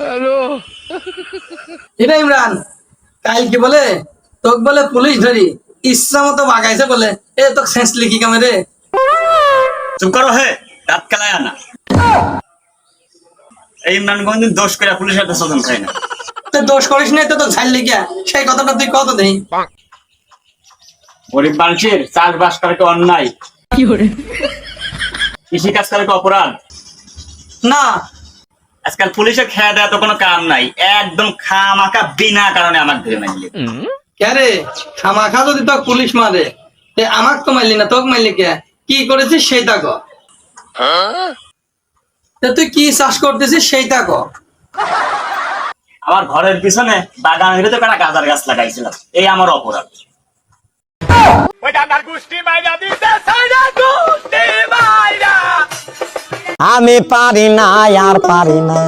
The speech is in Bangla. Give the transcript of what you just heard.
হ্যালো, এটা ইমরান কাল কি বলে তোকে বলে পুলিশ ধরি ইচ্ছা মতো বাগাইছে বলে এ তোকে সেন্স লিখি কামে রে। চুপ করো হে, রাত খেলায় না। এই ইমরান কোনদিন দোষ করে পুলিশের হাতে শোধন খায় না। তুই দোষ করিস নাই তো তোকে ছাড় লিখিয়া সেই কথাটা তুই কত দেই। গরিব মানুষের চাষবাস করে কি অন্যায়? কৃষি কাজ করে কি অপরাধ? না আজকাল পুলিশের খেয়া দেওয়া তো কোনো কাম নাই, একদম খামাখা বিনা কারণে আমার ধরে মারলে। কে রে খামাখা যদি তোকে পুলিশ মারে তে আমাক তো মারলি না তোকে মারলি কে? কি করেছিস সেইটা ক। তে তুই কি চাষ করতেছিস সেইটা ক। আমার ঘরের পিছনে বাগানের ভিতরে একটা গাঁজার গাছ লাগাইছিলাম, এই আমার অপরাধ। আমি পারি না আর পারি না।